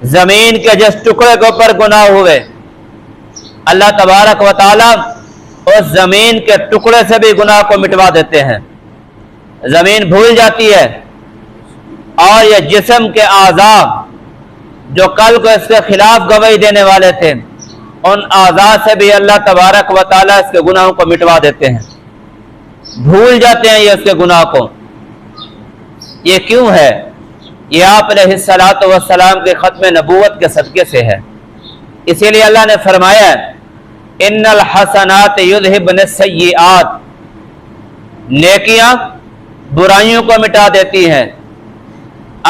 زمین کے جس ٹکڑے کے اوپر گناہ ہوئے اللہ تبارک و تعالی اس زمین کے ٹکڑے سے بھی گناہ کو مٹوا دیتے ہیں۔ زمین بھول جاتی ہے اور یہ جسم کے اعضاء جو کل کو اس کے خلاف گواہی دینے والے تھے ان اعضاء سے بھی اللہ تبارک و تعالی اس کے گناہوں کو مٹوا دیتے ہیں، بھول جاتے ہیں یہ اس کے گناہ کو۔ یہ کیوں ہے؟ یہ آپ علیہ الصلوۃ والسلام کے ختم نبوت کے صدقے سے ہے۔ اسی لیے اللہ نے فرمایا ان الحسنات یذہبن السیئات، نیکیاں برائیوں کو مٹا دیتی ہیں۔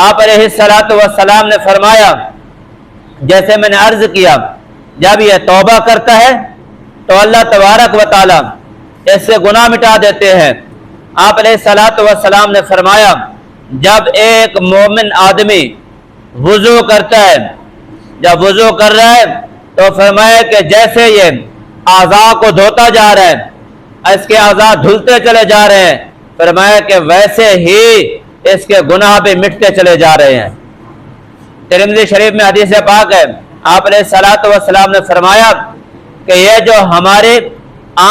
آپ علیہ الصلوۃ والسلام نے فرمایا جیسے میں نے عرض کیا جب یہ توبہ کرتا ہے تو اللہ تبارک و تعالی اس سے گناہ مٹا دیتے ہیں۔ آپ علیہ الصلوۃ والسلام نے فرمایا جب ایک مومن آدمی وضو کرتا ہے، جب وضو کر رہا ہے تو فرمایا کہ جیسے یہ اعضاء کو دھوتا جا رہا ہے اس کے اعضاء دھلتے چلے جا رہے ہیں، فرمایا کہ ویسے ہی اس کے گناہ بھی مٹتے چلے جا رہے ہیں۔ ترمذی شریف میں حدیث پاک ہے آپ علیہ الصلوۃ والسلام نے فرمایا کہ یہ جو ہمارے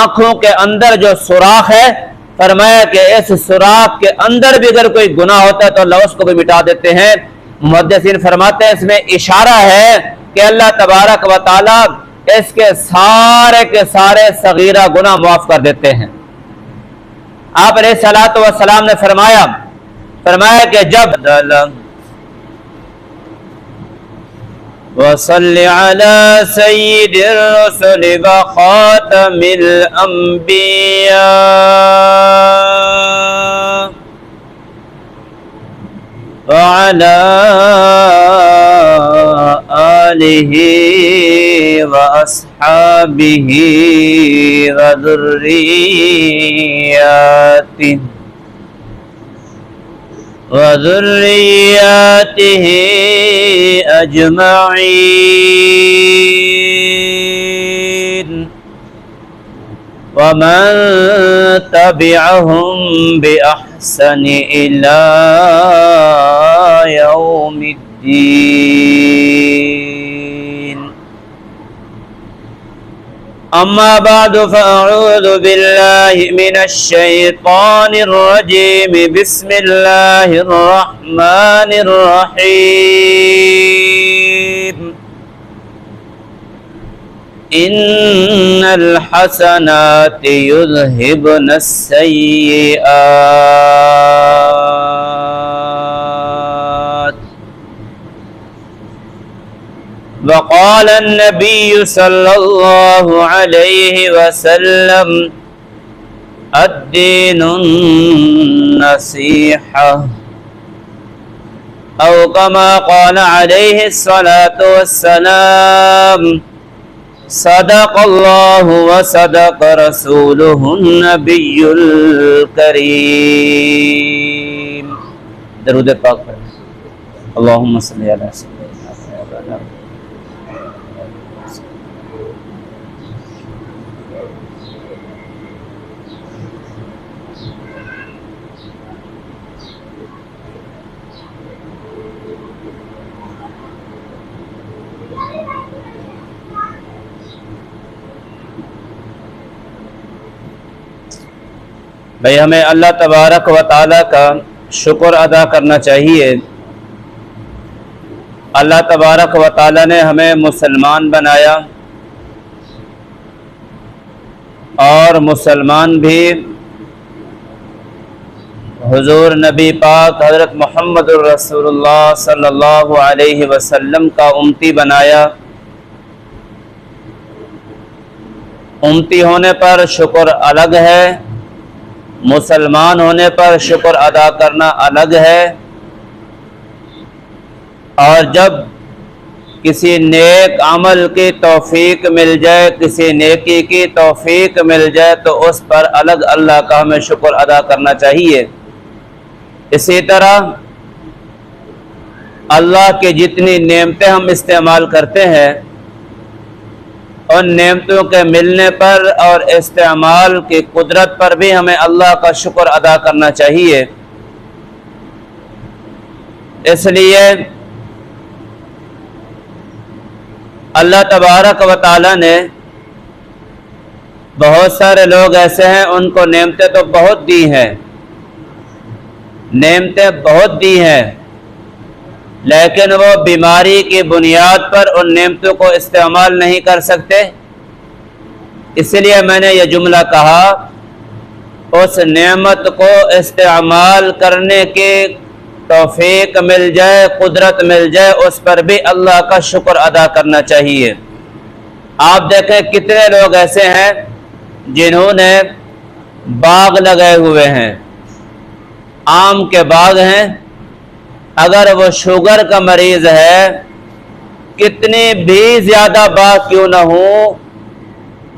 آنکھوں کے اندر جو سوراخ ہے، فرمایا کہ اس سوراخ کے اندر بھی اگر کوئی گناہ ہوتا ہے تو اللہ اس کو بھی مٹا دیتے ہیں۔ محدثین فرماتے ہیں اس میں اشارہ ہے کہ اللہ تبارک و تعالی اس کے سارے صغیرہ گناہ معاف کر دیتے ہیں۔ آپ علیہ الصلوۃ والسلام نے فرمایا کہ جب وصل على سيد الرسل وخاتم الأنبياء وعلى آله وأصحابه وذرياته أجمعين ومن تبعهم بأحسن إلى يوم الدين أما بعد فأعوذ بالله من الشيطان الرجيم بسم الله الرحمن الرحيم إن الحسنات يذهبن السيئات وقال النبي صلى الله عليه وسلم الدين النصيحة أو كما قال عليه الصلاة والسلام صدق الله وصدق رسوله النبي الكريم۔ درود پاک پڑھیں۔ اللهم صل على سيدنا محمد۔ بھئی ہمیں اللہ تبارک و تعالیٰ کا شکر ادا کرنا چاہیے۔ اللہ تبارک و تعالیٰ نے ہمیں مسلمان بنایا اور مسلمان بھی حضور نبی پاک حضرت محمد الرسول اللہ صلی اللہ علیہ وسلم کا امتی بنایا۔ امتی ہونے پر شکر الگ ہے، مسلمان ہونے پر شکر ادا کرنا الگ ہے، اور جب کسی نیک عمل کی توفیق مل جائے، کسی نیکی کی توفیق مل جائے تو اس پر الگ اللہ کا ہمیں شکر ادا کرنا چاہیے۔ اسی طرح اللہ کی جتنی نعمتیں ہم استعمال کرتے ہیں ان نعمتوں کے ملنے پر اور استعمال کی قدرت پر بھی ہمیں اللہ کا شکر ادا کرنا چاہیے۔ اس لیے اللہ تبارک و تعالی نے بہت سارے لوگ ایسے ہیں ان کو نعمتیں تو بہت دی ہیں، نعمتیں بہت دی ہیں، لیکن وہ بیماری کی بنیاد پر ان نعمتوں کو استعمال نہیں کر سکتے۔ اس لیے میں نے یہ جملہ کہا، اس نعمت کو استعمال کرنے کی توفیق مل جائے، قدرت مل جائے، اس پر بھی اللہ کا شکر ادا کرنا چاہیے۔ آپ دیکھیں کتنے لوگ ایسے ہیں جنہوں نے باغ لگائے ہوئے ہیں، آم کے باغ ہیں، اگر وہ شوگر کا مریض ہے، کتنی بھی زیادہ باغ کیوں نہ ہو،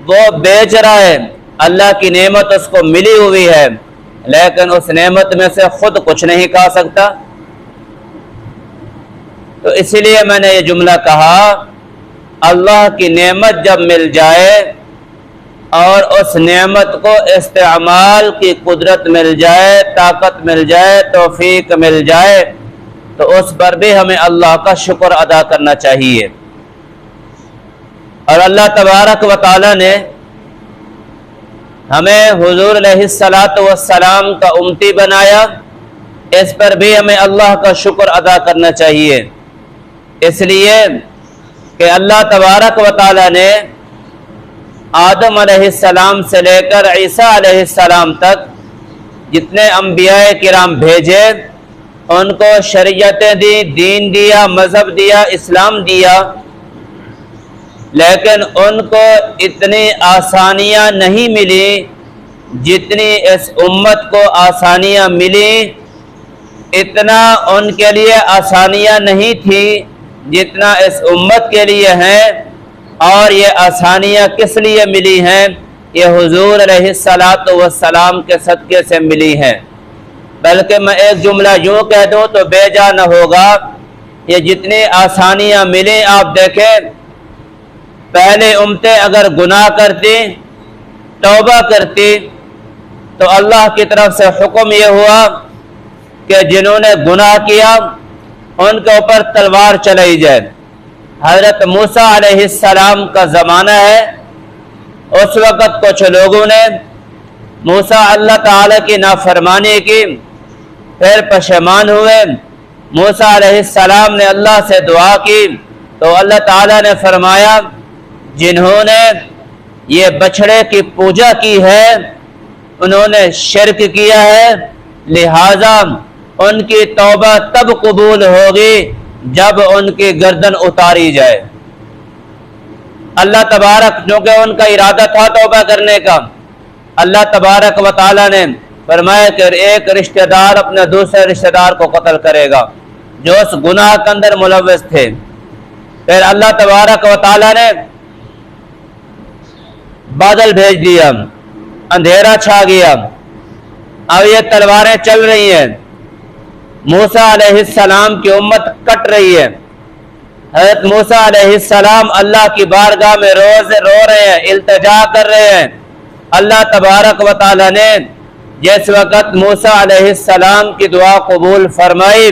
وہ بیچ رہا ہے، اللہ کی نعمت اس کو ملی ہوئی ہے، لیکن اس نعمت میں سے خود کچھ نہیں کھا سکتا۔ تو اسی لیے میں نے یہ جملہ کہا، اللہ کی نعمت جب مل جائے اور اس نعمت کو استعمال کی قدرت مل جائے، طاقت مل جائے، توفیق مل جائے، تو اس پر بھی ہمیں اللہ کا شکر ادا کرنا چاہیے۔ اور اللہ تبارک و تعالی نے ہمیں حضور علیہ السلام کا امتی بنایا، اس پر بھی ہمیں اللہ کا شکر ادا کرنا چاہیے، اس لیے کہ اللہ تبارک و تعالی نے آدم علیہ السلام سے لے کر عیسیٰ علیہ السلام تک جتنے انبیاء کرام بھیجے، ان کو شریعتیں دی، دین دیا، مذہب دیا، اسلام دیا، لیکن ان کو اتنی آسانیاں نہیں ملی جتنی اس امت کو آسانیاں ملی، اتنا ان کے لیے آسانیاں نہیں تھی جتنا اس امت کے لیے ہیں۔ اور یہ آسانیاں کس لیے ملی ہیں؟ یہ حضور علیہ السلام کے صدقے سے ملی ہیں۔ بلکہ میں ایک جملہ یوں کہہ دوں تو بے جا نہ ہوگا، یہ جتنی آسانیاں ملی، آپ دیکھیں پہلے امتیں اگر گناہ کرتی، توبہ کرتی، تو اللہ کی طرف سے حکم یہ ہوا کہ جنہوں نے گناہ کیا ان کے اوپر تلوار چلائی جائے۔ حضرت موسیٰ علیہ السلام کا زمانہ ہے، اس وقت کچھ لوگوں نے موسیٰ اللہ تعالی کی نافرمانی کی، پھر پشیمان ہوئے، موسیٰ علیہ السلام نے اللہ سے دعا کی تو اللہ تعالی نے فرمایا جنہوں نے یہ بچھڑے کی پوجا کی ہے انہوں نے شرک کیا ہے، لہذا ان کی توبہ تب قبول ہوگی جب ان کی گردن اتاری جائے۔ اللہ تبارک، چونکہ ان کا ارادہ تھا توبہ کرنے کا، اللہ تبارک و تعالی نے فرمایا کہ ایک رشتہ دار اپنے دوسرے رشتہ دار کو قتل کرے گا جو اس گناہ کے اندر ملوث تھے۔ پھر اللہ تبارک و تعالی نے بادل بھیج دیا، اندھیرا چھا گیا، اب یہ تلواریں چل رہی ہیں، موسیٰ علیہ السلام کی امت کٹ رہی ہے۔ حضرت موسیٰ علیہ السلام اللہ کی بارگاہ میں رو رہے ہیں، التجا کر رہے ہیں۔ اللہ تبارک و تعالی نے جس وقت موسیٰ علیہ السلام کی دعا قبول فرمائی،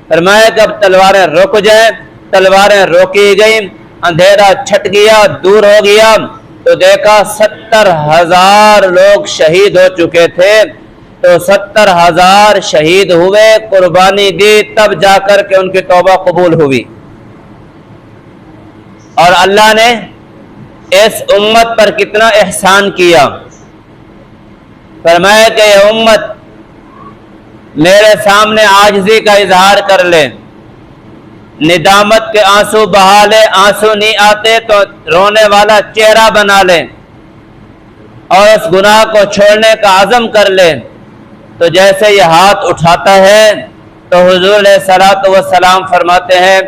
فرمایا کہ اب تلواریں رک جائیں، تلواریں روکی گئیں، اندھیرا چھٹ گیا، دور ہو گیا، تو دیکھا 70,000 لوگ شہید ہو چکے تھے۔ تو 70,000 شہید ہوئے، قربانی دی، تب جا کر کے ان کی توبہ قبول ہوئی۔ اور اللہ نے اس امت پر کتنا احسان کیا، فرمایا کہ یہ امت میرے سامنے عاجزی کا اظہار کر لے، ندامت کے آنسو بہا لے، آنسو نہیں آتے تو رونے والا چہرہ بنا لے، اور اس گناہ کو چھوڑنے کا عزم کر لے، تو جیسے یہ ہاتھ اٹھاتا ہے تو حضور علیہ السلام فرماتے ہیں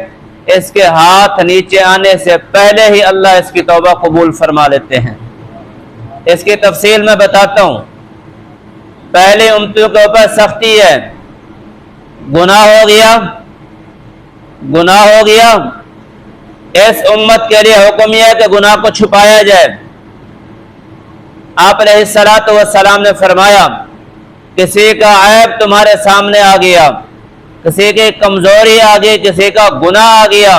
اس کے ہاتھ نیچے آنے سے پہلے ہی اللہ اس کی توبہ قبول فرما لیتے ہیں۔ اس کی تفصیل میں بتاتا ہوں۔ پہلی امتوں کے اوپر سختی ہے، گناہ ہو گیا، اس امت کے لیے حکم یہ ہے کہ گناہ کو چھپایا جائے۔ آپ علیہ السلام نے فرمایا کسی کا عیب تمہارے سامنے آ گیا، کسی کی کمزوری آ گئی، کسی کا گناہ آ گیا،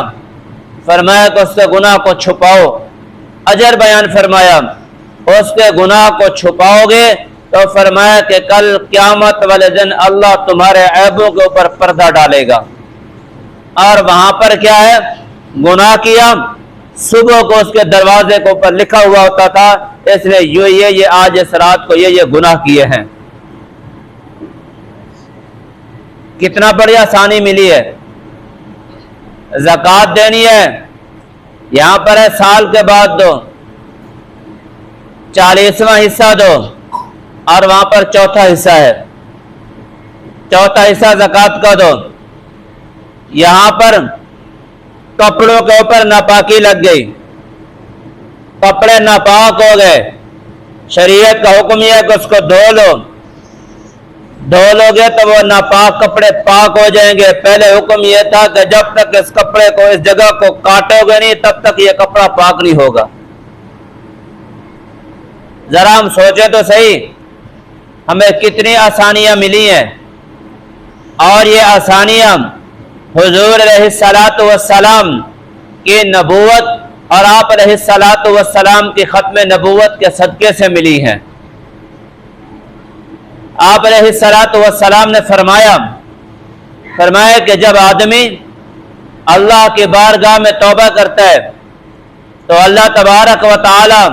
فرمایا کہ اس کے گناہ کو چھپاؤ. اجر بیان فرمایا اس کے گناہ کو چھپاؤ گے تو فرمایا کہ کل قیامت والے دن اللہ تمہارے عیبوں کے اوپر پردہ ڈالے گا. اور وہاں پر کیا ہے؟ گناہ کیا، صبح کو اس کے دروازے کے اوپر لکھا ہوا ہوتا تھا اس نے یہ آج اس رات کو یہ گناہ کیے ہیں. کتنا بڑی آسانی ملی ہے. زکوٰۃ دینی ہے، یہاں پر ہے سال کے بعد دو، 40واں حصہ دو، اور وہاں پر چوتھا حصہ ہے، چوتھا حصہ زکوٰۃ کا دو. یہاں پر کپڑوں کے اوپر ناپاکی لگ گئی، کپڑے ناپاک ہو گئے، شریعت کا حکم یہ ہے کہ اس کو دھو لو گے تو وہ ناپاک کپڑے پاک ہو جائیں گے. پہلے حکم یہ تھا کہ جب تک اس کپڑے کو، اس جگہ کو کاٹو گے نہیں تب تک یہ کپڑا پاک نہیں ہوگا. ذرا ہم سوچیں تو صحیح، ہمیں کتنی آسانیاں ملی ہیں، اور یہ آسانیاں حضور علیہ الصلاۃ والسلام کی نبوت اور آپ علیہ الصلاۃ والسلام کی ختم نبوت کے صدقے سے ملی ہیں. آپ علیہ الصلاۃ والسلام نے فرمایا کہ جب آدمی اللہ کی بارگاہ میں توبہ کرتا ہے تو اللہ تبارک و تعالی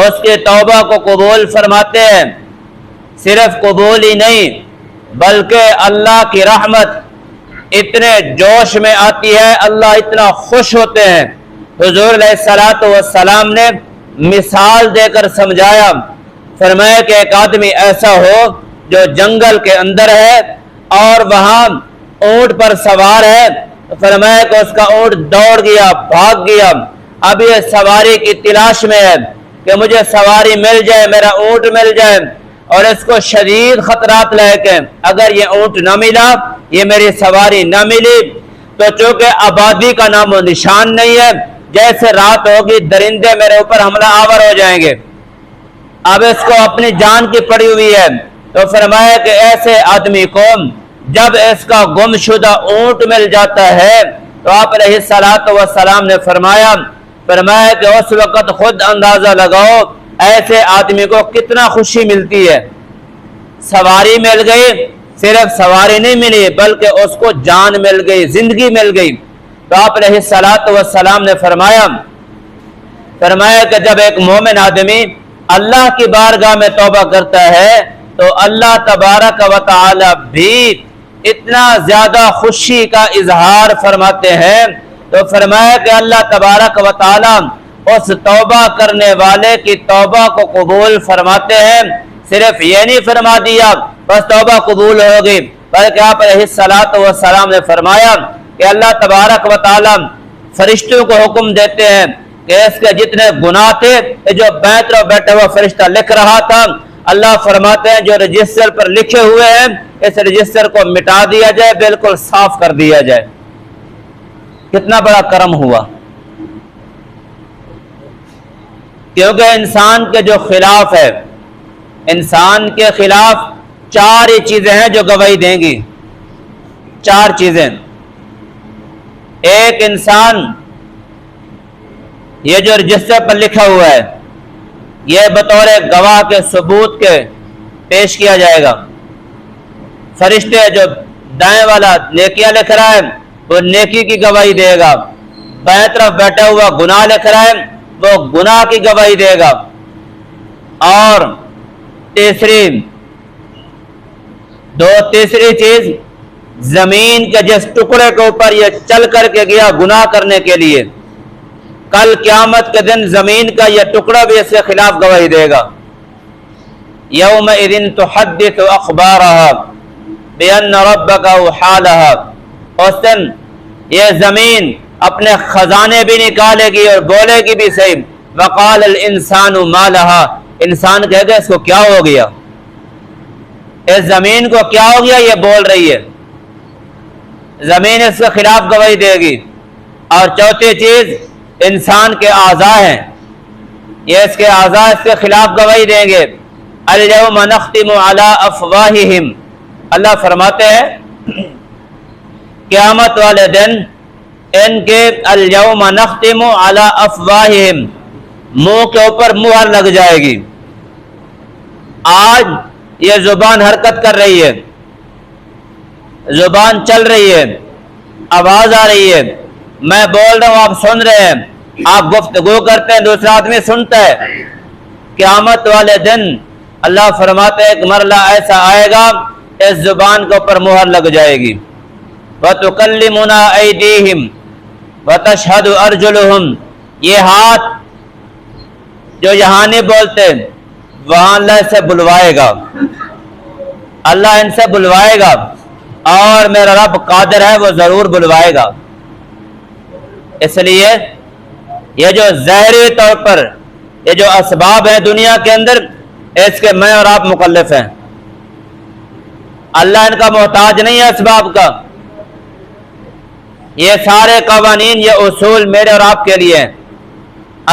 اس کی توبہ کو قبول فرماتے ہیں. صرف قبول ہی نہیں بلکہ اللہ کی رحمت اتنے جوش میں آتی ہے، اللہ اتنا خوش ہوتے ہیں. حضور علیہ الصلاۃ والسلام نے مثال دے کر سمجھایا، فرمایا کہ ایک آدمی ایسا ہو جو جنگل کے اندر ہے اور وہاں اونٹ پر سوار ہے. فرمایا کہ اس کا اونٹ دوڑ گیا، بھاگ گیا، اب یہ سواری کی تلاش میں ہے کہ مجھے سواری مل جائے، میرا اونٹ مل جائے، اور اس کو شدید خطرات لاحق ہیں. اگر یہ اونٹ نہ ملا، یہ میری سواری نہ ملی تو چونکہ آبادی کا نام و نشان نہیں ہے، جیسے رات ہوگی درندے میرے اوپر حملہ آور ہو جائیں گے. اب اس کو اپنی جان کی پڑی ہوئی ہے. تو فرمایا کہ ایسے آدمی کو جب اس کا گم شدہ اونٹ مل جاتا ہے تو آپ علیہ الصلاۃ والسلام نے فرمایا کہ اس وقت خود اندازہ لگاؤ ایسے آدمی کو کتنا خوشی ملتی ہے. سواری مل گئی، صرف سواری نہیں ملی بلکہ اس کو جان مل گئی، زندگی مل گئی. تو آپ علیہ الصلاۃ والسلام نے فرمایا کہ جب ایک مومن آدمی اللہ کی بارگاہ میں توبہ کرتا ہے تو اللہ تبارک و تعالی بھی اتنا زیادہ خوشی کا اظہار فرماتے ہیں. تو فرمایا کہ اللہ تبارک و تعالی اس توبہ کرنے والے کی توبہ کو قبول فرماتے ہیں. صرف یہ نہیں فرما دیا بس توبہ قبول ہوگی، بلکہ آپ علیہ الصلاۃ والسلام نے فرمایا کہ اللہ تبارک و تعالی فرشتوں کو حکم دیتے ہیں کہ اس کے جتنے گناہ تھے جو بیٹھا ہوا فرشتہ لکھ رہا تھا، اللہ فرماتے ہیں جو رجسٹر پر لکھے ہوئے ہیں اس رجسٹر کو مٹا دیا جائے، بالکل صاف کر دیا جائے. کتنا بڑا کرم ہوا. کیونکہ انسان کے جو خلاف ہے، انسان کے خلاف 4 ہی چیزیں ہیں جو گواہی دیں گی. 4 چیزیں. ایک انسان، یہ جو رجسٹر پر لکھا ہوا ہے یہ بطور گواہ کے ثبوت کے پیش کیا جائے گا. فرشتے جو دائیں والا نیکیاں لکھ رہا ہے وہ نیکی کی گواہی دے گا، بائیں طرف بیٹھا ہوا گناہ لکھ رہا ہے وہ گناہ کی گواہی دے گا. اور تیسری چیز، زمین کے جس ٹکڑے کے اوپر یہ چل کر کے گیا گناہ کرنے کے لیے، کل قیامت کے دن زمین کا یہ ٹکڑا بھی اس کے خلاف گواہی دے گا. یومئذ تحدث اخبارها بان ربک اوحی لها. اس دن یہ زمین اپنے خزانے بھی نکالے گی اور بولے گی بھی صحیح. وقال الانسان ما لها. انسان کہے گا اس کو کیا ہو گیا، اس زمین کو کیا ہو گیا، یہ بول رہی ہے. زمین اس کے خلاف گواہی دے گی. اور چوتھی چیز، انسان کے اعضاء ہیں، یہ اس کے اعضاء اس کے خلاف گواہی دیں گے. الیوم نختم علی افواہہم. اللہ فرماتے ہیں قیامت والے دن ان کے الیوم نختم علی افواہہم، منہ کے اوپر مہر لگ جائے گی۔ آج یہ زبان حرکت کر رہی ہے، زبان چل رہی ہے، آواز آ رہی ہے، میں بول رہا ہوں آپ سن رہے ہیں، آپ گفتگو کرتے ہیں دوسرا آدمی سنتا ہے۔ قیامت والے دن اللہ فرماتے ہیں ایک مرحلہ ایسا آئے گا اس زبان کے اوپر مہر لگ جائے گی۔ وَتُكَلِّمُنَا أَيْدِيهِمْ وَتَشْهَدُ أَرْجُلُهُمْ، یہ ہاتھ جو یہاں نہیں بولتے وہاں اللہ سے بلوائے گا، اللہ ان سے بلوائے گا، اور میرا رب قادر ہے وہ ضرور بلوائے گا۔ اس لیے یہ جو ظاہری طور پر یہ جو اسباب ہیں دنیا کے اندر، اس کے میں اور آپ مکلف ہیں، اللہ ان کا محتاج نہیں ہے اسباب کا۔ یہ سارے قوانین، یہ اصول میرے اور آپ کے لیے ہیں،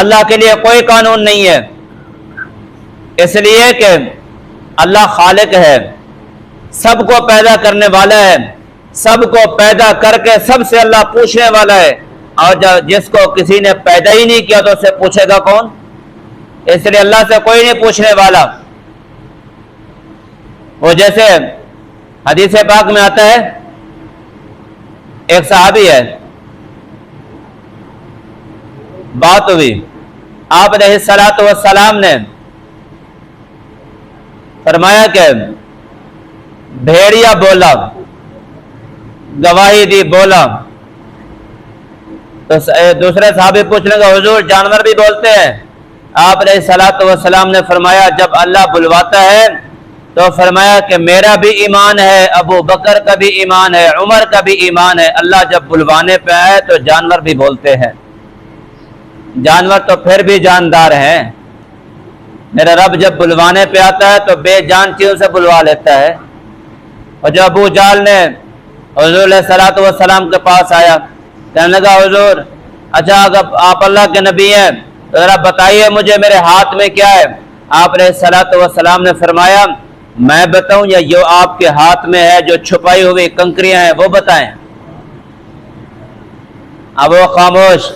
اللہ کے لیے کوئی قانون نہیں ہے، اس لیے کہ اللہ خالق ہے، سب کو پیدا کرنے والا ہے، سب کو پیدا کر کے سب سے اللہ پوچھنے والا ہے، اور جس کو کسی نے پیدا ہی نہیں کیا تو اسے پوچھے گا کون؟ اس لیے اللہ سے کوئی نہیں پوچھنے والا۔ وہ جیسے حدیث پاک میں آتا ہے، ایک صحابی ہے، بات ہوئی، آپ علیہ الصلوۃ والسلام نے فرمایا کہ بھیڑیا بولا، گواہی دی، بولا، تو دوسرے صحابی پوچھنے کا حضور جانور بھی بولتے ہیں؟ آپ علیہ الصلوۃ والسلام نے فرمایا جب اللہ بلواتا ہے تو فرمایا کہ میرا بھی ایمان ہے، ابو بکر کا بھی ایمان ہے، عمر کا بھی ایمان ہے، اللہ جب بلوانے پہ آئے تو جانور بھی بولتے ہیں، جانور تو پھر بھی جاندار ہیں، میرا رب جب بلوانے پہ آتا ہے تو بے جان چیزوں سے بلوا لیتا ہے۔ اور جب ابو جہل نے حضور علیہ الصلوۃ والسلام کے پاس آیا، کہنے لگا حضور اچھا اگر آپ اللہ کے نبی ہیں تو ذرا بتائیے مجھے میرے ہاتھ میں کیا ہے؟ آپ علیہ الصلوۃ والسلام نے فرمایا میں بتاؤں یا جو آپ کے ہاتھ میں ہے جو چھپائی ہوئی کنکریاں ہیں وہ بتائیں؟ اب وہ خاموش۔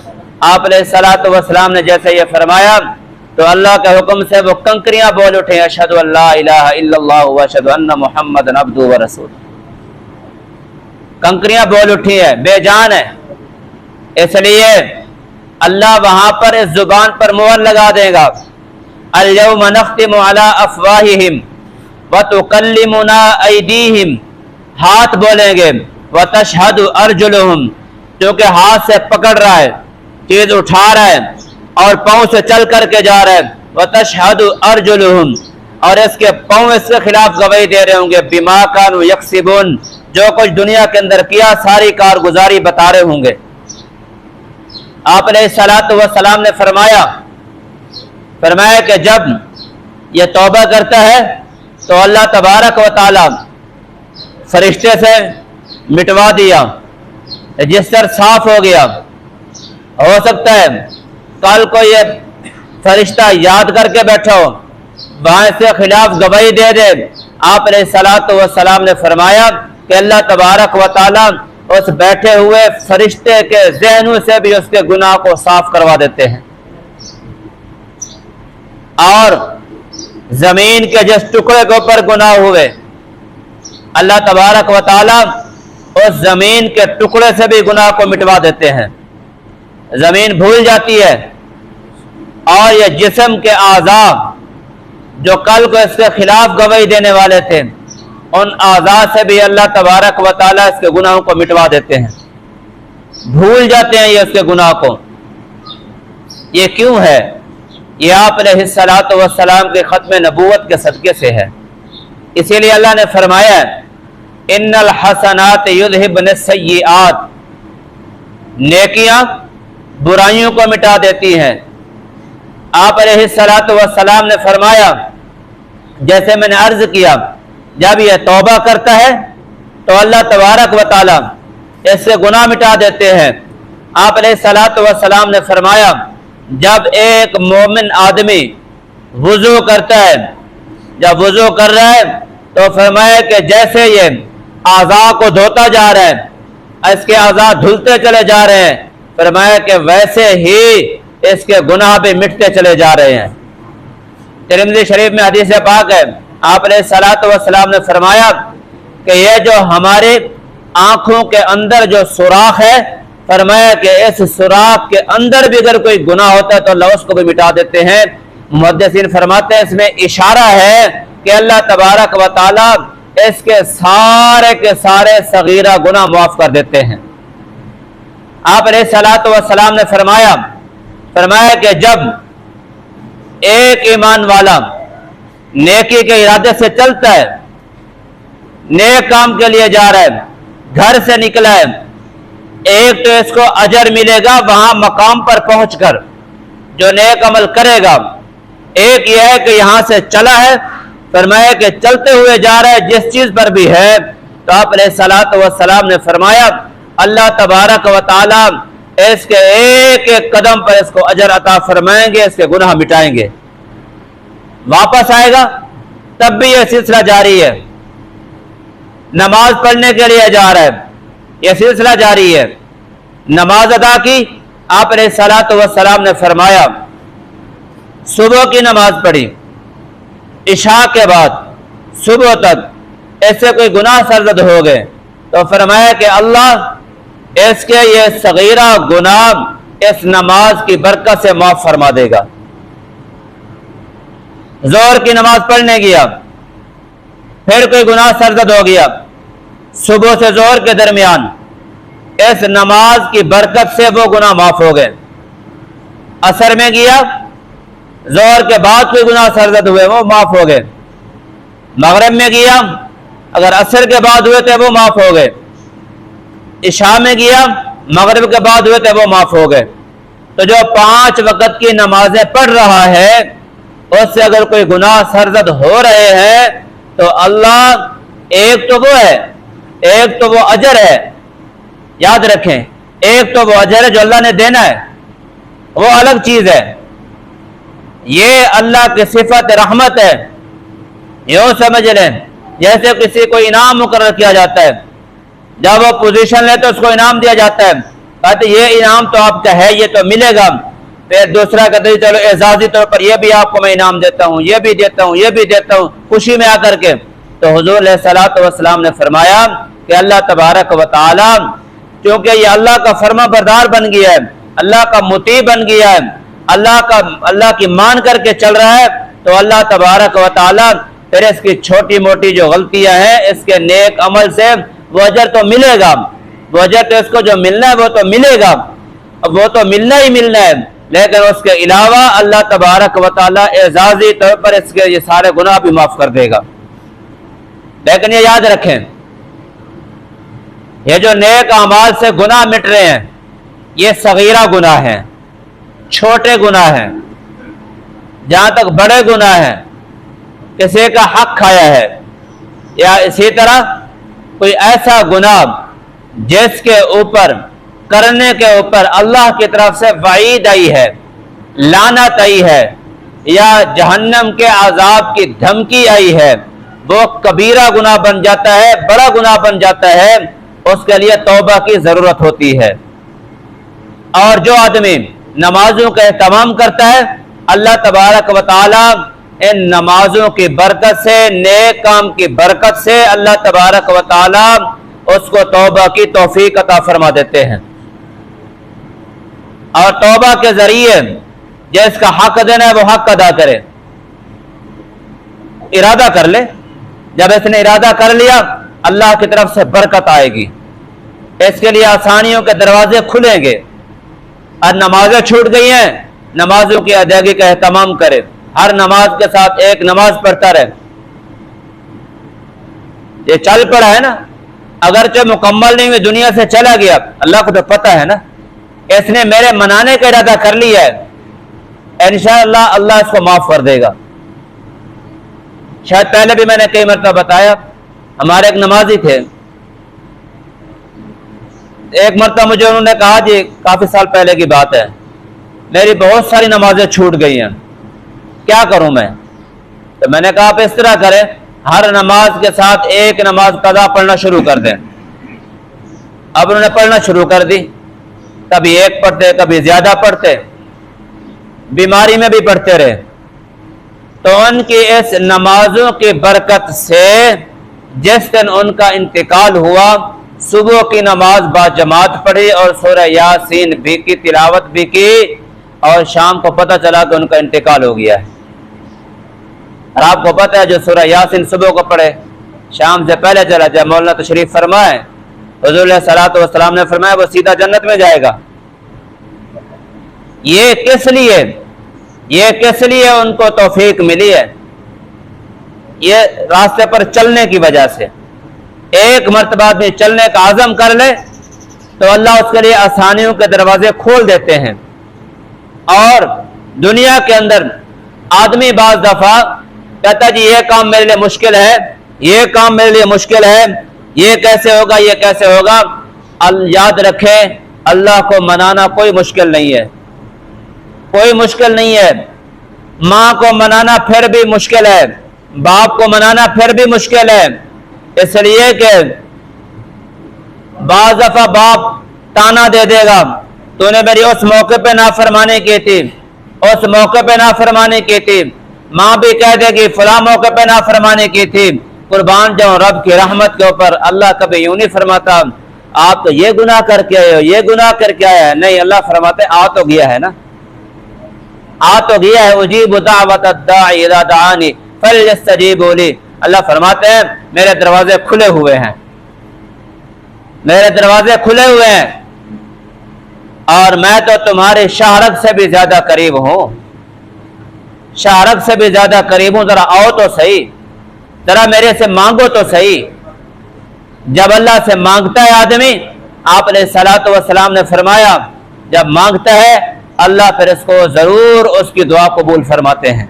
آپ علیہ الصلوۃ والسلام نے جیسے یہ فرمایا تو اللہ کے حکم سے وہ کنکریاں بول اٹھیں، اشہد ان لا الہ الا اللہ واشہد ان محمد عبدہ ورسولہ، کنکریاں بول اٹھی ہے، بے جان ہے۔ اس لیے اللہ وہاں پر اس زبان پر مہر لگا دے گا، الیوم نختم علی افواہہم وتکلمنا ایدیہم، ہاتھ بولیں گے، وتشہد ارجلہم، جو کہ ہاتھ سے پکڑ رہا ہے، چیز اٹھا رہا ہے اور پاؤں سے چل کر کے جا رہا ہے، وتشہد ارجلہم، اور اس کے پاؤں اس کے خلاف گواہی دے رہے ہوں گے، بما کانوا یکسبون، جو کچھ دنیا کے اندر کیا ساری کارگزاری بتا رہے ہوں گے۔ آپ علیہ الصلوۃ والسلام نے فرمایا کہ جب یہ توبہ کرتا ہے تو اللہ تبارک و تعالی فرشتے سے مٹوا دیا، رجسٹر صاف ہو گیا۔ ہو سکتا ہے کل کو یہ فرشتہ یاد کر کے بیٹھا ہو، وہاں اس کے خلاف گواہی دے دے۔ آپ علیہ الصلوۃ والسلام نے فرمایا کہ اللہ تبارک و تعالی اس بیٹھے ہوئے فرشتے کے ذہنوں سے بھی اس کے گناہ کو صاف کروا دیتے ہیں، اور زمین کے جس ٹکڑے کے اوپر گناہ ہوئے اللہ تبارک و تعالی اس زمین کے ٹکڑے سے بھی گناہ کو مٹوا دیتے ہیں، زمین بھول جاتی ہے، اور یہ جسم کے اعضاء جو کل کو اس کے خلاف گواہی دینے والے تھے ان اعضاء سے بھی اللہ تبارک و تعالیٰ اس کے گناہوں کو مٹوا دیتے ہیں، بھول جاتے ہیں یہ اس کے گناہ کو۔ یہ کیوں ہے؟ یہ آپ علیہ الصلوۃ والسلام کے ختم نبوت کے صدقے سے ہے۔ اسی لیے اللہ نے فرمایا ان الحسنات یذہبن السیئات، نیکیاں برائیوں کو مٹا دیتی ہیں۔ آپ علیہ الصلوۃ والسلام نے فرمایا جیسے میں نے عرض کیا جب یہ توبہ کرتا ہے تو اللہ تبارک و تعالی اس سے گناہ مٹا دیتے ہیں۔ آپ علیہ الصلوۃ والسلام نے فرمایا جب ایک مومن آدمی وضو کرتا ہے، جب وضو کر رہا ہے تو فرمایا کہ جیسے یہ اعضاء کو دھوتا جا رہا ہے اس کے اعضاء دھلتے چلے جا رہے ہیں، فرمایا کہ ویسے ہی اس کے گناہ بھی مٹتے چلے جا رہے ہیں۔ ترمذی شریف میں حدیث پاک ہے، آپ علیہ الصلوۃ والسلام نے فرمایا کہ یہ جو ہمارے آنکھوں کے اندر جو سوراخ ہے، فرمایا کہ اس سوراخ کے اندر بھی اگر کوئی گناہ ہوتا ہے تو اللہ اس کو بھی مٹا دیتے ہیں۔ محدثین فرماتے ہیں اس میں اشارہ ہے کہ اللہ تبارک و تعالی اس کے سارے صغیرہ گناہ معاف کر دیتے ہیں۔ آپ علیہ الصلوۃ والسلام نے فرمایا کہ جب ایک ایمان والا نیکی کے ارادے سے چلتا ہے، نیک کام کے لیے جا رہا ہے، گھر سے نکلا ہے، ایک تو اس کو اجر ملے گا وہاں مقام پر پہنچ کر جو نیک عمل کرے گا، ایک یہ ہے کہ یہاں سے چلا ہے، فرمایا کہ چلتے ہوئے جا رہا ہے جس چیز پر بھی ہے، تو آپ علیہ الصلوۃ والسلام نے فرمایا اللہ تبارک و تعالی اس کے ایک ایک قدم پر اس کو اجر عطا فرمائیں گے، اس کے گناہ مٹائیں گے۔ واپس آئے گا تب بھی یہ سلسلہ جاری ہے، نماز پڑھنے کے لیے جا رہا ہے، یہ سلسلہ جاری ہے، نماز ادا کی، آپ علیہ الصلوۃ والسلام نے فرمایا صبح کی نماز پڑھی، عشاء کے بعد صبح تک اس سے کوئی گناہ سرزد ہو گئے تو فرمایا کہ اللہ اس کے یہ صغیرہ گناہ اس نماز کی برکت سے معاف فرما دے گا۔ ظہر کی نماز پڑھنے گیا، پھر کوئی گناہ سرزد ہو گیا، صبح سے ظہر کے درمیان اس نماز کی برکت سے وہ گناہ معاف ہو گئے۔ عصر میں گیا، ظہر کے بعد کوئی گناہ سرزد ہوئے وہ معاف ہو گئے۔ مغرب میں گیا، اگر عصر کے بعد ہوئے تھے وہ معاف ہو گئے۔ عشاء میں گیا، مغرب کے بعد ہوئے تھے وہ معاف ہو گئے۔ تو جو 5 وقت کی نمازیں پڑھ رہا ہے اس سے اگر کوئی گناہ سرزد ہو رہے ہیں تو اللہ ایک تو وہ ہے، ایک تو وہ اجر ہے، یاد رکھیں، ایک تو وہ اجر ہے جو اللہ نے دینا ہے، وہ الگ چیز ہے، یہ اللہ کی صفت رحمت ہے۔ یوں سمجھ لیں جیسے کسی کو انعام مقرر کیا جاتا ہے، جب وہ پوزیشن لے تو اس کو انعام دیا جاتا ہے، کہتے یہ انعام تو آپ کا ہے، یہ تو ملے گا، پھر دوسرا کہتے ہیں چلو اعزازی طور پر یہ بھی آپ کو میں انعام دیتا ہوں، یہ بھی دیتا ہوں، یہ بھی دیتا ہوں، خوشی میں آ کر کے۔ تو حضور علیہ الصلوۃ والسلام نے فرمایا کہ اللہ تبارک و تعالی چونکہ یہ اللہ کا فرما بردار بن گیا ہے، اللہ کا مطیع بن گیا ہے، اللہ کی مان کر کے چل رہا ہے، تو اللہ تبارک و تعالی پھر اس کی چھوٹی موٹی جو غلطیاں ہیں اس کے نیک عمل سے وہ اجر تو ملے گا، وہ اجر تو اس کو جو ملنا ہے وہ تو ملے گا، وہ تو ملنا ہی ملنا ہے، لیکن اس کے علاوہ اللہ تبارک و تعالی اعزازی طور پر اس کے یہ سارے گناہ بھی معاف کر دے گا۔ لیکن یہ یاد رکھیں یہ جو نیک اعمال سے گناہ مٹ رہے ہیں یہ صغیرہ گناہ ہیں، چھوٹے گناہ ہیں۔ جہاں تک بڑے گناہ ہیں، کسی کا حق کھایا ہے یا اسی طرح کوئی ایسا گناہ جس کے اوپر کرنے کے اوپر اللہ کی طرف سے وعید آئی ہے، لعنت آئی ہے، یا جہنم کے عذاب کی دھمکی آئی ہے، وہ کبیرہ گناہ بن جاتا ہے، بڑا گناہ بن جاتا ہے، اس کے لیے توبہ کی ضرورت ہوتی ہے۔ اور جو آدمی نمازوں کا اہتمام کرتا ہے اللہ تبارک و تعالی ان نمازوں کی برکت سے، نیک کام کی برکت سے اللہ تبارک و تعالی اس کو توبہ کی توفیق عطا فرما دیتے ہیں۔ اور توبہ کے ذریعے جس کا حق دینا ہے وہ حق ادا کرے، ارادہ کر لے، جب اس نے ارادہ کر لیا اللہ کی طرف سے برکت آئے گی، اس کے لیے آسانیوں کے دروازے کھلیں گے۔ اور نمازیں چھوٹ گئی ہیں، نمازوں کی ادائیگی کا اہتمام کرے، ہر نماز کے ساتھ ایک نماز پڑھتا رہے۔ یہ چل پڑا ہے نا، اگرچہ مکمل نہیں ہوئی، دنیا سے چلا گیا، اللہ کو تو پتہ ہے نا اس نے میرے منانے کا ارادہ کر لیا ہے، انشاءاللہ اللہ اس کو معاف کر دے گا۔ شاید پہلے بھی میں نے کئی مرتبہ بتایا، ہمارے ایک نمازی تھے، ایک مرتبہ مجھے انہوں نے کہا جی کافی سال پہلے کی بات ہے، میری بہت ساری نمازیں چھوٹ گئی ہیں، کیا کروں میں؟ تو میں نے کہا آپ اس طرح کریں، ہر نماز کے ساتھ ایک نماز قضا پڑھنا شروع کر دیں۔ اب انہوں نے پڑھنا شروع کر دی، کبھی ایک پڑھتے کبھی زیادہ پڑھتے، بیماری میں بھی پڑھتے رہے۔ تو ان کی اس نمازوں کی برکت سے جس دن ان کا انتقال ہوا، صبح کی نماز با جماعت پڑھی اور سورہ یاسین بھی کی تلاوت بھی کی، اور شام کو پتہ چلا کہ ان کا انتقال ہو گیا ہے۔ اور آپ کو پتہ ہے جو سورہ یاسین صبح کو پڑھے شام سے پہلے چلا جائے، مولانا تشریف فرمائے، حضور علیہ الصلوۃ والسلام نے فرمایا وہ سیدھا جنت میں جائے گا۔ یہ کس لیے ان کو توفیق ملی ہے؟ یہ راستے پر چلنے کی وجہ سے۔ ایک مرتبہ آدمی چلنے کا عزم کر لے تو اللہ اس کے لیے آسانیوں کے دروازے کھول دیتے ہیں۔ اور دنیا کے اندر آدمی بعض دفعہ کہتا ہے جی یہ کام میرے لیے مشکل ہے، یہ کام میرے لیے مشکل ہے، یہ کیسے ہوگا، یہ کیسے ہوگا۔ یاد رکھیں اللہ کو منانا کوئی مشکل نہیں ہے، کوئی مشکل نہیں ہے۔ ماں کو منانا پھر بھی مشکل ہے، باپ کو منانا پھر بھی مشکل ہے، اس لیے کہ بعض دفعہ باپ تانا دے دے گا، تو نے میری اس موقع پہ نافرمانی کی تھی، اس موقع پہ نافرمانی کی تھی۔ ماں بھی کہہ دے گی فلاں موقع پہ نافرمانی کی تھی۔ قربان جاؤں رب کی رحمت کے اوپر، اللہ کبھی یوں نہیں فرماتا آپ تو یہ گناہ کر کے آئے ہو، یہ گناہ کر کے آیا ہے، نہیں، اللہ فرماتے آ تو گیا ہے نا، آ تو گیا ہے۔ اجیب دعوت الداعی اذا دعانی فلیستجیبوا لی، اللہ فرماتے ہیں میرے دروازے کھلے ہوئے ہیں، میرے دروازے کھلے ہوئے ہیں، اور میں تو تمہارے شہرک سے بھی زیادہ قریب ہوں، شہرک سے بھی زیادہ قریب ہوں، ذرا آؤ تو صحیح، ذرا میرے سے مانگو تو صحیح۔ جب اللہ سے مانگتا ہے آدمی، آپ علیہ الصلوۃ والسلام نے فرمایا جب مانگتا ہے اللہ پھر اس کو ضرور اس کی دعا قبول فرماتے ہیں۔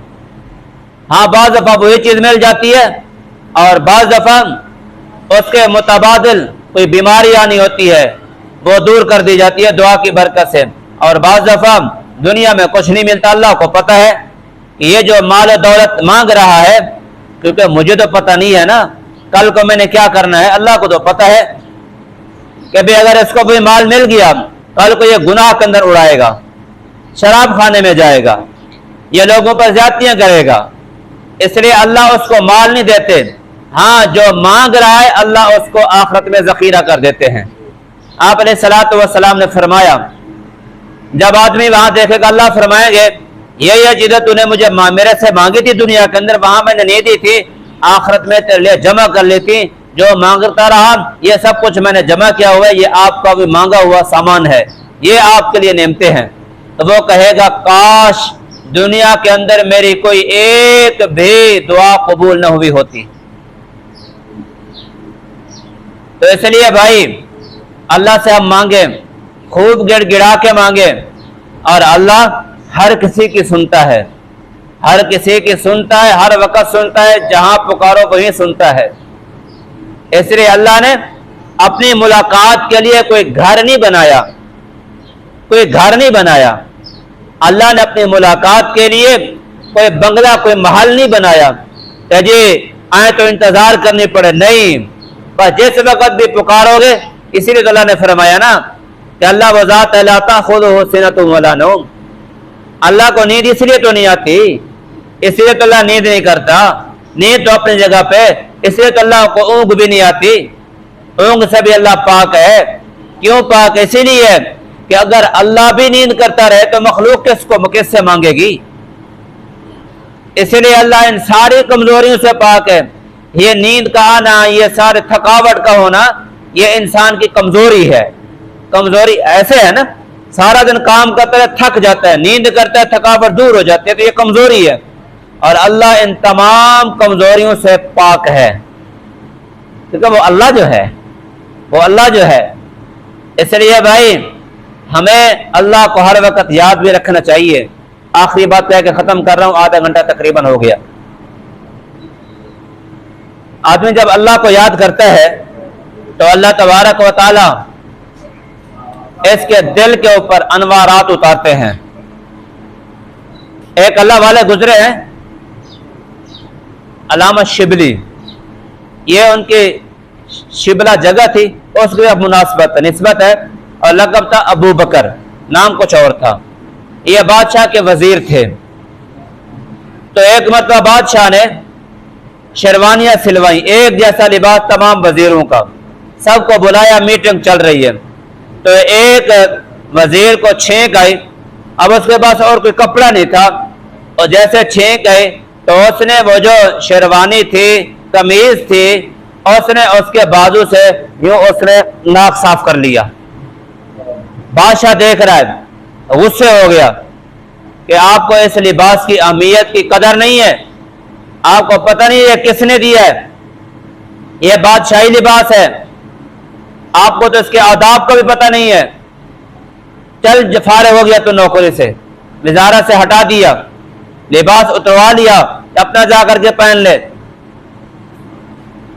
ہاں بعض دفعہ وہی چیز مل جاتی ہے، اور بعض دفعہ اس کے متبادل کوئی بیماری آنی ہوتی ہے، وہ دور کر دی جاتی ہے دعا کی برکت سے، اور بعض دفعہ دنیا میں کچھ نہیں ملتا۔ اللہ کو پتہ ہے کہ یہ جو مال و دولت مانگ رہا ہے، کیونکہ مجھے تو پتہ نہیں ہے نا کل کو میں نے کیا کرنا ہے، اللہ کو تو پتہ ہے کہ بھی اگر اس کو بھی مال مل گیا کل کو یہ گناہ کے اندر اڑائے گا، شراب خانے میں جائے گا، یہ لوگوں پر زیادتیاں کرے گا، اس لیے اللہ اس کو مال نہیں دیتے۔ ہاں جو مانگ رہا ہے اللہ اس کو آخرت میں ذخیرہ کر دیتے ہیں۔ آپ علیہ الصلوۃ والسلام نے فرمایا جب آدمی وہاں دیکھے گا اللہ فرمائیں گے یہ چیزیں تو نے مجھے میرے سے مانگی تھی دنیا کے اندر، وہاں میں نے نہیں دی تھی، آخرت میں تیرے لیے جمع کر لیتی، جو مانگتا رہا یہ سب کچھ میں نے جمع کیا ہوا ہے، یہ آپ کا بھی مانگا ہوا سامان ہے، یہ آپ کے لیے نعمتیں ہیں۔ تو وہ کہے گا کاش دنیا کے اندر میری کوئی ایک بھی دعا قبول نہ ہوئی ہوتی۔ تو اس لیے بھائی اللہ سے ہم مانگیں، خوب گڑ گڑا کے مانگیں، اور اللہ ہر کسی کی سنتا ہے، ہر کسی کی سنتا ہے، ہر وقت سنتا ہے، جہاں پکارو وہیں سنتا ہے۔ اس لیے اللہ نے اپنی ملاقات کے لیے کوئی گھر نہیں بنایا، کوئی گھر نہیں بنایا، اللہ نے اپنی ملاقات کے لیے کوئی بنگلہ کوئی محل نہیں بنایا کہ جی آئیں تو انتظار کرنی پڑے، نہیں، بس جس وقت بھی پکارو گے۔ اسی لیے تو اللہ نے فرمایا نا کہ اللہ وہ ذات لا تأخذہ سنۃ ولا نوم، اللہ کو نیند اس لیے تو نہیں آتی، اس لیے تو اللہ نیند نہیں کرتا، نیند تو اپنی جگہ پہ، اس لیے تو اللہ کو اونگ بھی نہیں آتی، اونگ سے بھی اللہ پاک ہے۔ کیوں پاک؟ اسی لیے کہ اگر اللہ بھی نیند کرتا رہے تو مخلوق کس سے مانگے گی؟ اسی لیے اللہ ان ساری کمزوریوں سے پاک ہے۔ یہ نیند کا آنا، یہ سارے تھکاوٹ کا ہونا، یہ انسان کی کمزوری ہے۔ کمزوری ایسے ہے نا، سارا دن کام کرتا ہے تھک جاتا ہے، نیند کرتا ہے تھکاوٹ دور ہو جاتی ہے، تو یہ کمزوری ہے، اور اللہ ان تمام کمزوریوں سے پاک ہے، کیونکہ وہ اللہ جو ہے، وہ اللہ جو ہے۔ اس لیے بھائی ہمیں اللہ کو ہر وقت یاد بھی رکھنا چاہیے۔ آخری بات کہہ کے ختم کر رہا ہوں، آدھا گھنٹہ تقریباً ہو گیا۔ آدمی جب اللہ کو یاد کرتا ہے تو اللہ تبارک و تعالی اس کے دل کے اوپر انوارات اتارتے ہیں۔ ایک اللہ والے گزرے ہیں علامہ شبلی، یہ ان کی شبلہ جگہ تھی، اس کے مناسبت نسبت ہے، اور لقب تھا ابو بکر، نام کچھ اور تھا۔ یہ بادشاہ کے وزیر تھے۔ تو ایک مرتبہ بادشاہ نے شیروانیاں سلوائی، ایک جیسا لباس تمام وزیروں کا، سب کو بلایا، میٹنگ چل رہی ہے۔ تو ایک وزیر کو چھینک آئی، اب اس کے پاس اور کوئی کپڑا نہیں تھا، اور جیسے چھینک آئی تو اس نے وہ جو شیروانی تھی، قمیض تھی، اس نے اس کے بازو سے یوں اس نے ناک صاف کر لیا۔ بادشاہ دیکھ رہا ہے، غصے ہو گیا کہ آپ کو اس لباس کی اہمیت کی قدر نہیں ہے، آپ کو پتہ نہیں یہ کس نے دیا ہے، یہ بادشاہی لباس ہے، آپ کو تو اس کے آداب کا بھی پتہ نہیں ہے۔ چل فارغ ہو گیا تو نوکری سے، وزارت سے ہٹا دیا، لباس اتروا لیا، اپنا جا کر کے پہن لے۔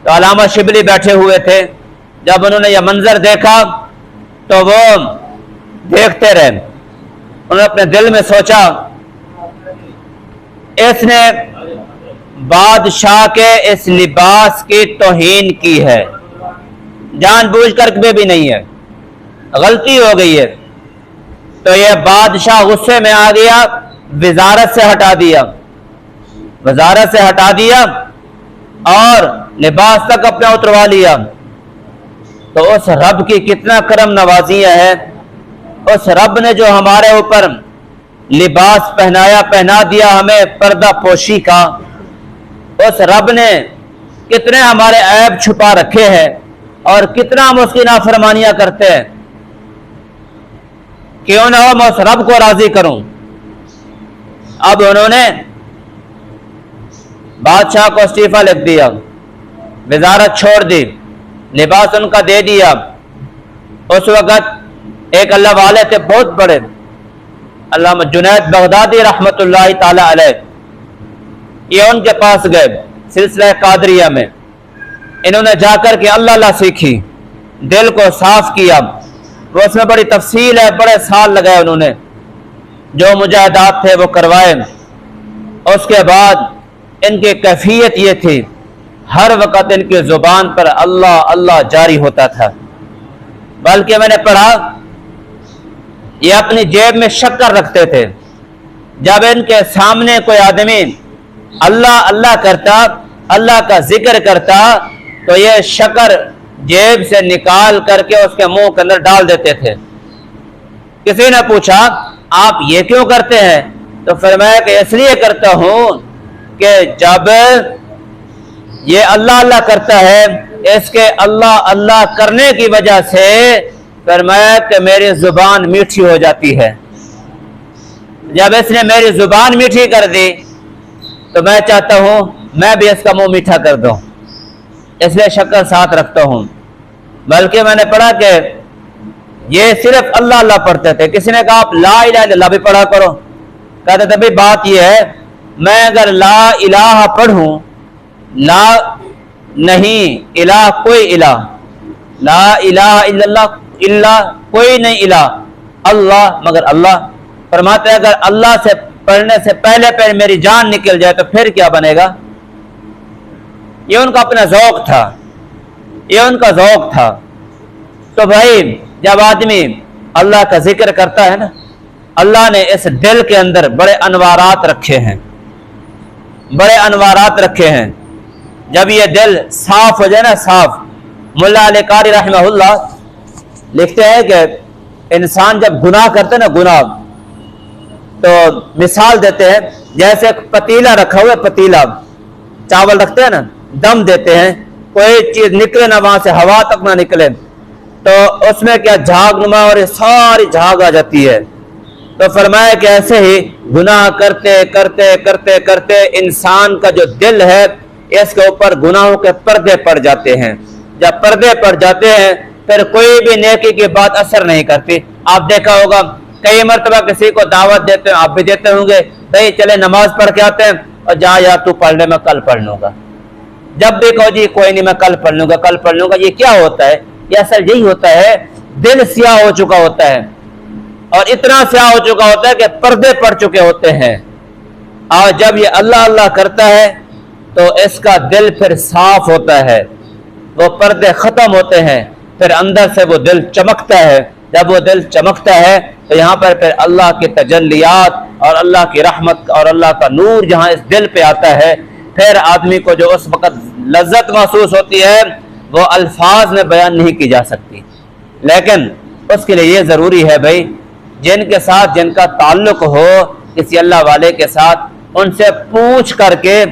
تو علامہ شبلی بیٹھے ہوئے تھے، جب انہوں نے یہ منظر دیکھا تو وہ دیکھتے رہے۔ انہوں نے اپنے دل میں سوچا اس نے بادشاہ کے اس لباس کی توہین کی ہے، جان بوجھ کر کے بھی نہیں ہے، غلطی ہو گئی ہے۔ تو یہ بادشاہ غصے میں آ گیا، وزارت سے ہٹا دیا، وزارت سے ہٹا دیا اور لباس تک اپنا اتروا لیا۔ تو اس رب کی کتنا کرم نوازیاں ہے، اس رب نے جو ہمارے اوپر لباس پہنا دیا ہمیں پردہ پوشی کا، اس رب نے کتنے ہمارے عیب چھپا رکھے ہیں اور کتنا ہم اس کی نافرمانیاں کرتے ہیں۔ کیوں نہ ہو میں اس رب کو راضی کروں۔ اب انہوں نے بادشاہ کو استعفیٰ لکھ دیا، وزارت چھوڑ دی، لباس ان کا دے دیا۔ اس وقت ایک اللہ والے تھے بہت بڑے، علامہ جنید بغدادی رحمت اللہ تعالی علیہ، یہ ان کے پاس گئے سلسلہ قادریہ میں، انہوں نے جا کر کے اللہ اللہ سیکھی، دل کو صاف کیا، وہ اس میں بڑی تفصیل ہے، بڑے سال لگائے انہوں نے، جو مجاہدات تھے وہ کروائے۔ اس کے بعد ان کی کیفیت یہ تھی، ہر وقت ان کی زبان پر اللہ اللہ جاری ہوتا تھا، بلکہ میں نے پڑھا یہ اپنی جیب میں شکر رکھتے تھے، جب ان کے سامنے کوئی آدمی اللہ اللہ کرتا، اللہ کا ذکر کرتا، تو یہ شکر جیب سے نکال کر کے اس کے منہ کے اندر ڈال دیتے تھے۔ کسی نے پوچھا آپ یہ کیوں کرتے ہیں؟ تو فرمایا کہ اس لیے کرتا ہوں کہ جب یہ اللہ اللہ کرتا ہے، اس کے اللہ اللہ کرنے کی وجہ سے فرمایا کہ میری زبان میٹھی ہو جاتی ہے، جب اس نے میری زبان میٹھی کر دی تو میں چاہتا ہوں میں بھی اس کا منہ میٹھا کر دوں، اس لیے شکر ساتھ رکھتا ہوں۔ بلکہ میں نے پڑھا کہ یہ صرف اللہ اللہ پڑھتے تھے۔ کسی نے کہا آپ لا الہ الا اللہ بھی پڑھا کرو، کہتے تھے بھائی بات یہ ہے میں اگر لا الہ پڑھوں، لا نہیں الہ کوئی الہ، لا الہ الا اللہ، الا کوئی نہیں الہ، اللہ مگر اللہ، فرماتے ہیں اگر اللہ سے پڑھنے سے پہلے میری جان نکل جائے تو پھر کیا بنے گا؟ یہ ان کا اپنا ذوق تھا، یہ ان کا ذوق تھا۔ تو بھائی جب آدمی اللہ کا ذکر کرتا ہے نا، اللہ نے اس دل کے اندر بڑے انوارات رکھے ہیں، بڑے انوارات رکھے ہیں۔ جب یہ دل صاف ہو جائے نا، صاف، ملا علی قاری رحمہ اللہ لکھتے ہیں کہ انسان جب گناہ کرتے نا، گناہ تو مثال دیتے ہیں جیسے ایک پتیلا رکھا ہوا ہے، پتیلا چاول رکھتے ہیں نا، دم دیتے ہیں، کوئی چیز نکلے نہ وہاں سے، ہوا تک نہ نکلے، تو اس میں کیا جھاگ نما اور ساری جھاگ آ جاتی ہے۔ تو فرمایا کہ ایسے ہی گناہ کرتے کرتے کرتے کرتے انسان کا جو دل ہے اس کے اوپر گناہوں کے پردے پڑ جاتے ہیں، جب پردے پڑ جاتے ہیں پھر کوئی بھی نیکی کی بات اثر نہیں کرتی۔ آپ دیکھا ہوگا کئی مرتبہ کسی کو دعوت دیتے ہیں، آپ بھی دیتے ہوں گے، بھائی چلے نماز پڑھ کے آتے ہیں، اور جا یار تو پڑھ لے میں کل پڑھ لوں گا، جب بھی کہو جی کوئی نہیں میں کل پڑھ لوں گا کل پڑھ لوں گا۔ یہ کیا ہوتا ہے؟ یہ اصل یہی ہوتا ہے، دل سیاہ ہو چکا ہوتا ہے، اور اتنا سیاہ ہو چکا ہوتا ہے کہ پردے پڑ چکے ہوتے ہیں، اور جب یہ اللہ اللہ کرتا ہے تو اس کا دل پھر صاف ہوتا ہے، وہ پردے ختم ہوتے ہیں، پھر اندر سے وہ دل چمکتا ہے. جب وہ دل چمکتا ہے تو یہاں پر پھر اللہ کی تجلیات اور اللہ کی رحمت اور اللہ کا نور جہاں اس دل پہ آتا ہے، پھر آدمی کو جو اس وقت لذت محسوس ہوتی ہے وہ الفاظ میں بیان نہیں کی جا سکتی. لیکن اس کے لیے یہ ضروری ہے بھائی، جن کے ساتھ جن کا تعلق ہو کسی اللہ والے کے ساتھ، ان سے پوچھ کر کے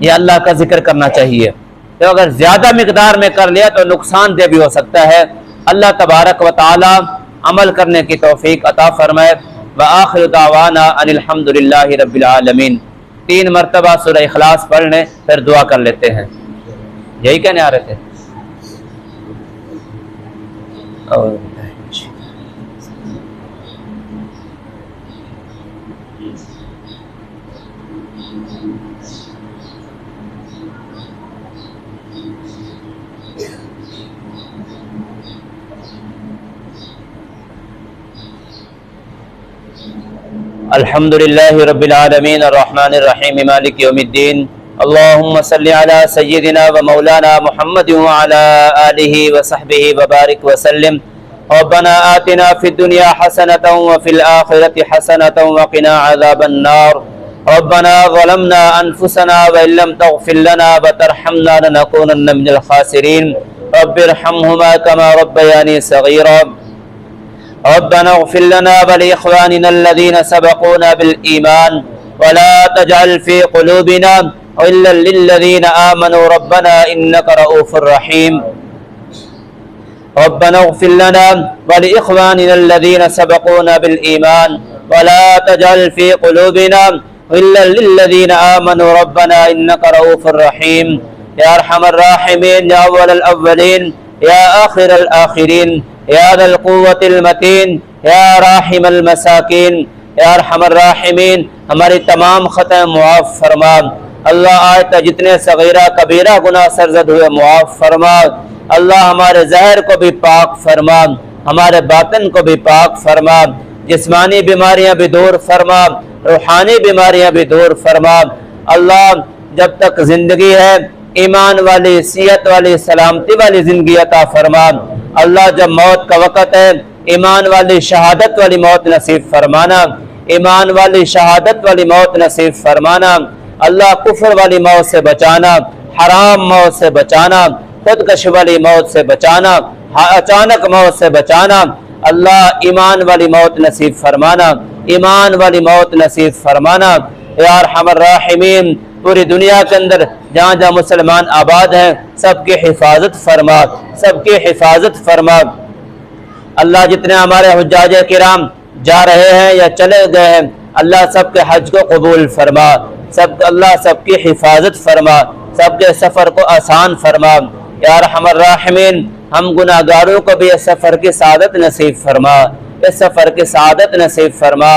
یہ اللہ کا ذکر کرنا چاہیے. تو اگر زیادہ مقدار میں کر لیا تو نقصان دہ بھی ہو سکتا ہے. اللہ تبارک و تعالی عمل کرنے کی توفیق عطا فرمائے. وآخر دعوانا ان الحمد للہ رب العالمین. 3 مرتبہ سورہ اخلاص پڑھ لیں، پھر دعا کر لیتے ہیں. یہی کہنے آ رہے تھے. الحمد للہ رب العالمین الرحمن الرحیم مالک یوم الدین. اللہم صلی علی سیدنا و مولانا محمد وعلی آلہ وصحبہ وبارک وسلم. ربنا آتنا فی الدنیا حسنة وفی الآخرة حسنة وقنا عذاب النار. ربنا ظلمنا انفسنا وإن لم تغفر لنا وترحمنا لنكونن من الخاسرین. رب ارحمهما كما ربياني صغيرا. ربنا اغفر لنا ولإخواننا الذين سبقونا بالإيمان ولا تجعل في قلوبنا غلا للذين آمنوا ربنا إنك رؤوف رحيم. ربنا اغفر لنا ولإخواننا الذين سبقونا بالإيمان ولا تجعل في قلوبنا غلا للذين آمنوا ربنا إنك رؤوف رحيم. يا أرحم الراحمين، يا أول الأولين، يا آخر الآخرين، يا ذا القوة المتين، یا راحم المساکین، یا ارحم الراحمین. ہماری تمام خطائیں معاف فرما. اللہ آج تک جتنے صغیرہ کبیرہ گناہ سرزد ہوئے معاف فرما. اللہ ہمارے ظاہر کو بھی پاک فرما، ہمارے باطن کو بھی پاک فرما. جسمانی بیماریاں بھی دور فرما، روحانی بیماریاں بھی دور فرما. اللہ جب تک زندگی ہے ایمان والی، صحت والی، سلامتی والی زندگی عطا فرما. اللہ جب موت کا وقت ہے ایمان والی شہادت والی موت نصیب فرمانا، ایمان والی شہادت والی موت نصیب فرمانا. اللہ کفر والی موت سے بچانا، حرام موت سے بچانا، خودکش والی موت سے بچانا، اچانک موت سے بچانا. اللہ ایمان والی موت نصیب فرمانا، ایمان والی موت نصیب فرمانا. یا ارحم الراحمین، پوری دنیا کے اندر جہاں جہاں مسلمان آباد ہیں سب کی حفاظت فرما، سب کی حفاظت فرما. اللہ جتنے ہمارے حجاج کرام جا رہے ہیں یا چلے گئے ہیں، اللہ سب کے حج کو قبول فرما. اللہ سب کی حفاظت فرما، سب کے سفر کو آسان فرما. یا ارحم الراحمین، ہم گناہ گاروں کو بھی اس سفر کی سعادت نصیب فرما، اس سفر کی سعادت نصیب فرما.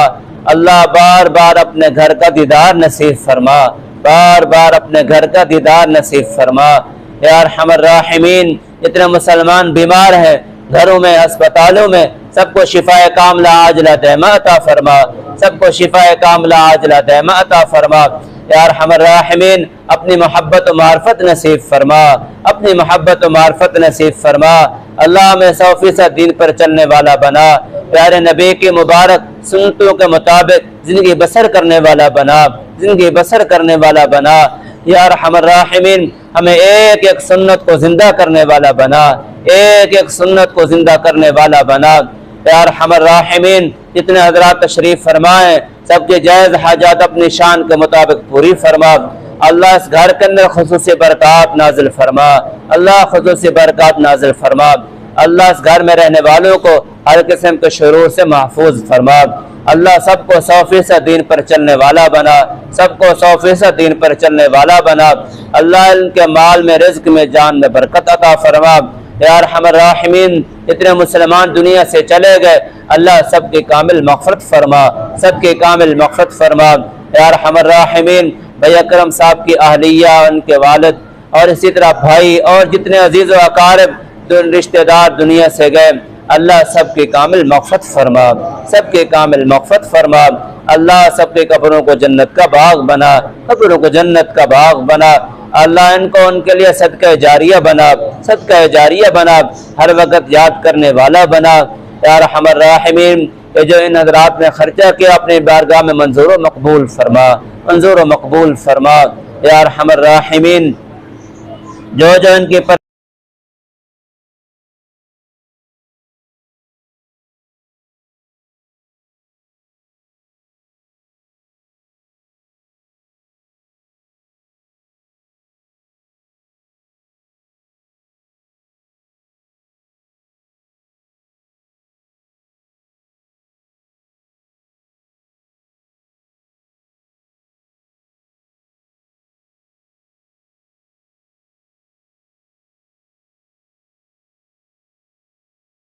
اللہ بار بار اپنے گھر کا دیدار نصیب فرما، بار بار اپنے گھر کا دیدار نصیب فرما. یا ارحم الراحمین، جتنے مسلمان بیمار ہیں گھروں میں، ہسپتالوں میں، سب کو شفاء کاملہ عاجلہ دائمہ عطا فرما، سب کو شفاء کاملہ عاجلہ دائمہ عطا فرما. یا ارحم الراحمین، اپنی محبت و معرفت نصیب فرما، اپنی محبت و معرفت نصیب فرما. اللہ ہمیں 100% دین پر چلنے والا بنا، پیارے نبی کی مبارک سنتوں کے مطابق زندگی بسر کرنے والا بنا، زندگی بسر کرنے والا بنا. یا ارحم الراحمین، ہمیں ایک ایک سنت کو زندہ کرنے والا بنا، ایک ایک سنت کو زندہ کرنے والا بنا. یا ارحم الراحمین، جتنے حضرات تشریف فرمائیں سب کے جائز حاجات اپنی شان کے مطابق پوری فرما. اللہ اس گھر کے اندر خصوصی برکات نازل فرما، اللہ خصوصی برکات نازل فرما. اللہ اس گھر میں رہنے والوں کو ہر قسم کے شرور سے محفوظ فرما. اللہ سب کو 100% دین پر چلنے والا بنا، سب کو 100% دین پر چلنے والا بنا. اللہ ان کے مال میں، رزق میں، جان میں برکت عطا فرما. یا ارحم الراحمین، اتنے مسلمان دنیا سے چلے گئے، اللہ سب کی کامل مغفرت فرما، سب کی کامل مغفرت فرما. یا ارحم الراحمین، بھائی اکرم صاحب کی اہلیہ، ان کے والد اور اسی طرح بھائی اور جتنے عزیز و اقارب رشتہ دار دنیا سے گئے، اللہ سب کی کامل مغفرت فرما، سب کی کامل مغفرت فرما. اللہ سب کے قبروں کو جنت کا باغ بنا، قبروں کو جنت کا باغ بنا. اللہ ان کو ان کے لیے صدقہ جاریہ بنا، ہر وقت یاد کرنے والا بنا یا ارحم الراحمین۔ یہ جو ان حضرات نے خرچہ کیا اپنی بارگاہ میں منظور و مقبول فرما یا ارحم الراحمین۔ جو ان کی